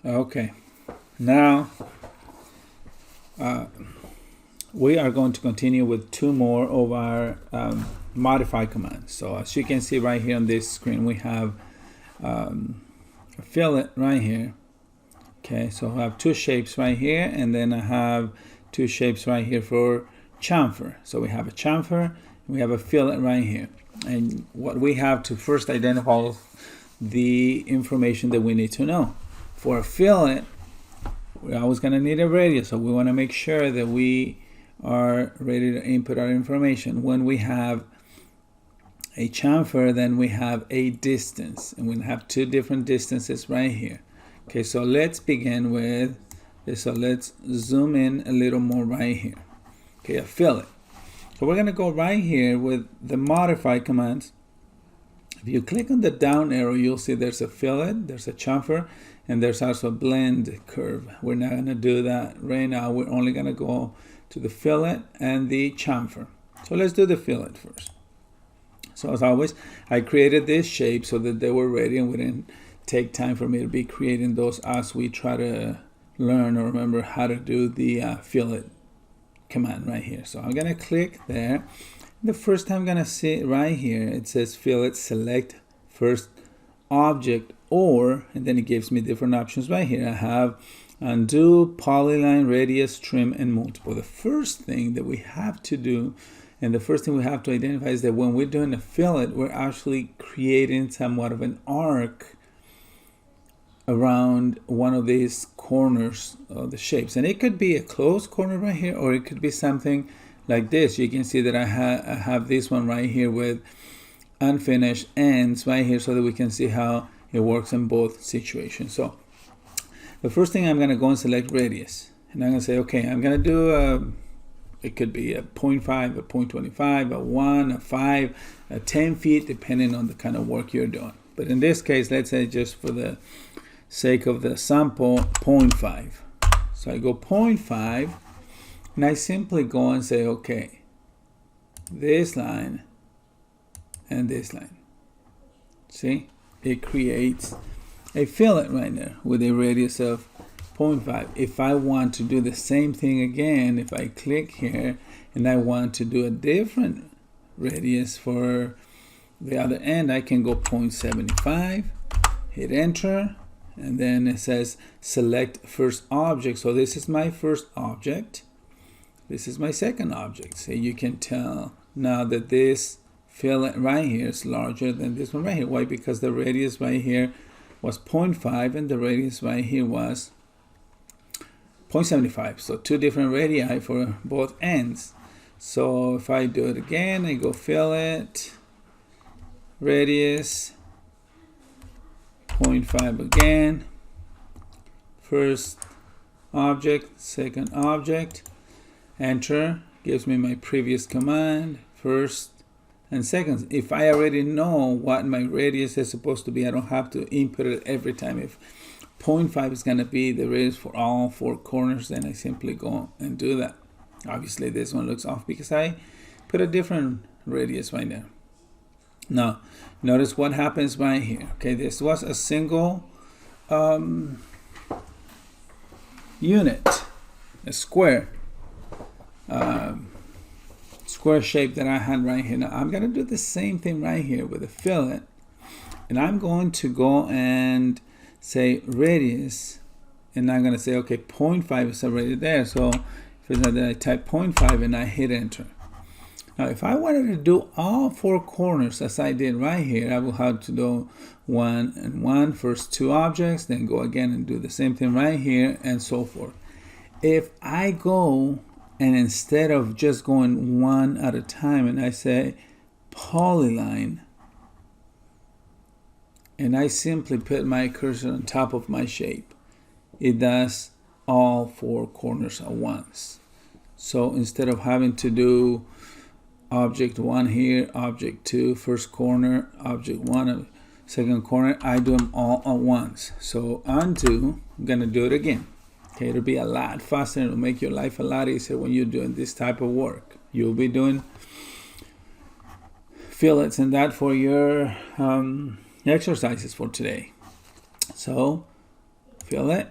Okay, now we are going to continue with two more of our modify commands. So as you can see right here on this screen, we have a fillet right here. Okay, so I have two shapes right here, and then I have two shapes right here for chamfer. So we have a chamfer, and we have a fillet right here. And what we have to first identify the information that we need to know. For a fillet, we're always going to need a radius, so we want to make sure that we are ready to input our information. When we have a chamfer, then we have a distance, and we have two different distances right here. Okay, so let's begin with this. So let's zoom in a little more right here. Okay, a fillet. So we're going to go right here with the modify commands. If you click on the down arrow, you'll see there's a fillet, there's a chamfer, and there's also a blend curve. We're not going to do that right now. We're only going to go to the fillet and the chamfer. So let's do the fillet first. So as always, I created this shape so that they were ready, and we didn't take time for me to be creating those as we try to learn or remember how to do the fillet command right here. So I'm going to click there. The first time I'm going to see right here, it says fillet, select first object, or, and then it gives me different options right here. I have undo, polyline, radius, trim, and multiple. The first thing that we have to do, and the first thing we have to identify, is that when we're doing a fillet, we're actually creating somewhat of an arc around one of these corners of the shapes. And it could be a closed corner right here, or it could be something like this. You can see that I have this one right here with unfinished ends right here, so that we can see how it works in both situations. So the first thing, I'm going to go and select radius, and I'm going to say, okay, I'm going to do it could be a 0.5, a 0.25, a 1, a 5, a 10 feet, depending on the kind of work you're doing. But in this case, let's say, just for the sake of the sample, 0.5. So I go 0.5, and I simply go and say, okay, this line and this line. See, it creates a fillet right there with a radius of 0.5. If I want to do the same thing again, if I click here and I want to do a different radius for the other end, I can go 0.75, hit enter, and then it says select first object. So this is my first object. This is my second object. So you can tell now that this fillet right here is larger than this one right here. Why? Because the radius right here was 0.5 and the radius right here was 0.75. So two different radii for both ends. So if I do it again, I go fillet, radius, 0.5 again, first object, second object, enter, gives me my previous command, first and second. If I already know what my radius is supposed to be, I don't have to input it every time. If 0.5 is going to be the radius for all four corners, then I simply go and do that. Obviously this one looks off because I put a different radius right there. Now notice what happens right here. Okay, this was a single unit, a square square shape that I had right here. Now I'm going to do the same thing right here with a fillet, and I'm going to go and say radius, and I'm going to say, okay, 0.5 is already there. So if it's like that, I type 0.5 and I hit enter. Now if I wanted to do all four corners as I did right here, I will have to do 1 and 1, first two objects, then go again and do the same thing right here, and so forth. If I go and instead of just going one at a time, and I say polyline, and I simply put my cursor on top of my shape, it does all four corners at once. So instead of having to do object 1 here, object 2, first corner, object 1, second corner, I do them all at once. So undo, I'm going to do it again. Okay, it'll be a lot faster. It'll make your life a lot easier when you're doing this type of work. You'll be doing fillets and that for your exercises for today. So fillet,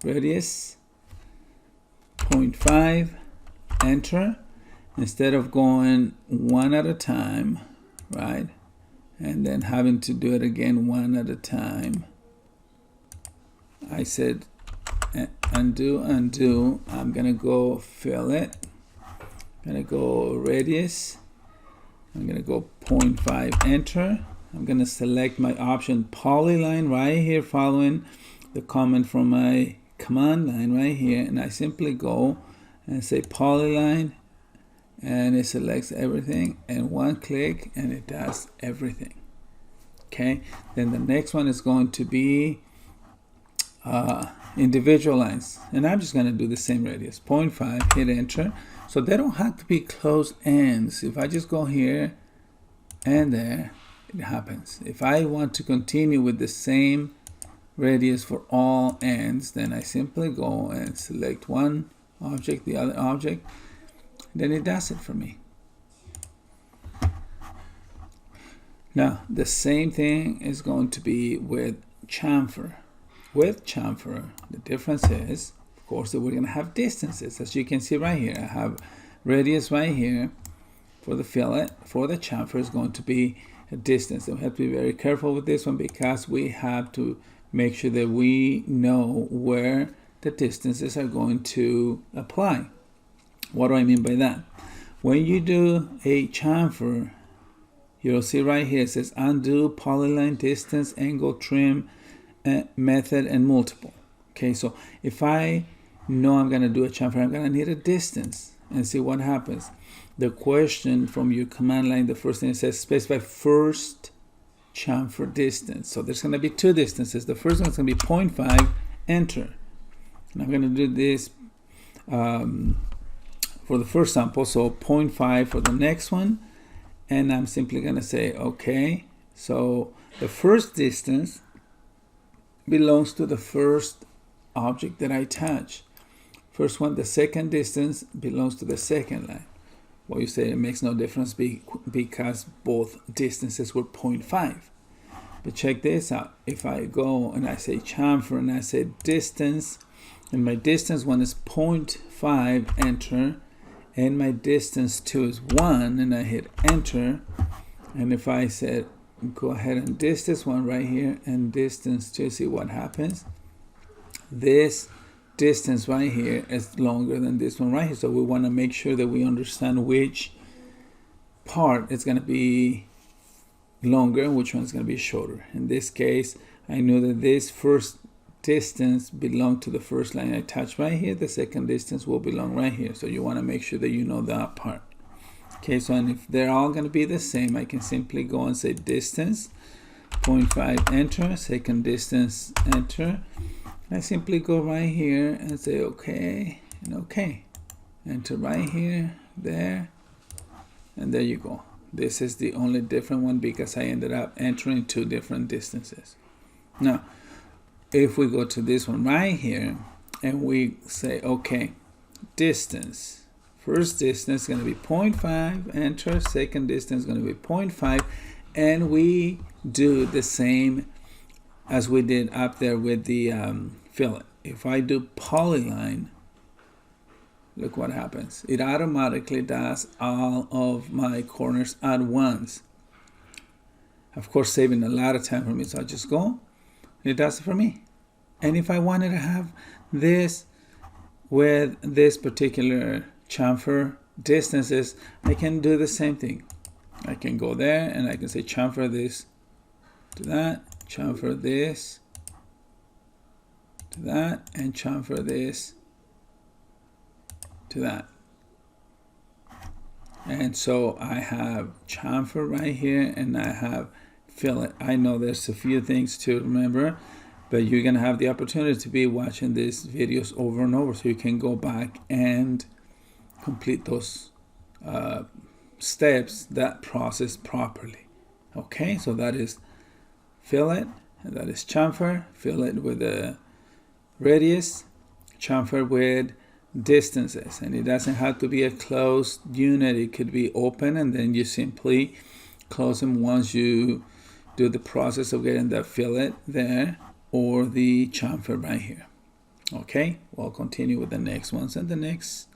radius 0.5, enter. Instead of going one at a time, right, and then having to do it again one at a time, I said undo, undo. I'm gonna go fillet, I'm gonna go radius, I'm gonna go 0.5, enter. I'm gonna select my option polyline right here, following the comment from my command line right here, and I simply go and say polyline, and it selects everything, and one click and it does everything. Okay, then the next one is going to be individual lines, and I'm just going to do the same radius 0.5, hit enter. So they don't have to be closed ends. If I just go here and there, it happens. If I want to continue with the same radius for all ends, then I simply go and select one object, the other object, then it does it for me. Now the same thing is going to be with chamfer. With chamfer, the difference is, of course, that we're going to have distances. As you can see right here, I have radius right here for the fillet. For the chamfer is going to be a distance. And we have to be very careful with this one, because we have to make sure that we know where the distances are going to apply. What do I mean by that? When you do a chamfer, you'll see right here it says undo, polyline, distance, angle, trim, method, and multiple. Okay, so if I know I'm going to do a chamfer, I'm going to need a distance, and see what happens. The question from your command line, the first thing it says specify first chamfer distance. So there's going to be two distances. The first one is going to be 0.5, enter. And I'm going to do this for the first sample, so 0.5 for the next one, and I'm simply going to say okay. So the first distance belongs to the first object that I touch. First one, the second distance belongs to the second line. Well, you say it makes no difference because both distances were 0.5. But check this out. If I go and I say chamfer and I say distance, and my distance one is 0.5, enter, and my distance 2 is 1, and I hit enter, and if I said go ahead and distance one right here and distance 2, see what happens. This distance right here is longer than this one right here, so we want to make sure that we understand which part is going to be longer and which one is going to be shorter. In this case, I know that this first distance belongs to the first line I touch right here. The second distance will belong right here, so you want to make sure that you know that part. Okay, so and if they're all going to be the same, I can simply go and say distance 0.5, enter, second distance, enter. I simply go right here and say okay and okay, enter right here, there, and there you go. This is the only different one because I ended up entering two different distances. Now if we go to this one right here and we say okay, distance, first distance is going to be 0.5, enter, second distance is going to be 0.5, and we do the same as we did up there with the fillet. If I do polyline, look what happens. It automatically does all of my corners at once. Of course, saving a lot of time for me, so I just go, it does it for me. And if I wanted to have this with this particular chamfer distances, I can do the same thing. I can go there and I can say chamfer this to that, chamfer this to that, and chamfer this to that. And so I have chamfer right here and I have fillet. I know there's a few things to remember, but you're gonna have the opportunity to be watching these videos over and over, so you can go back and complete those steps, that process properly. Okay, so that is fillet, and that is chamfer. Fillet with a radius, chamfer with distances, and it doesn't have to be a closed unit. It could be open, and then you simply close them once you do the process of getting that fillet there, or the chamfer right here. Okay, we'll continue with the next ones and the next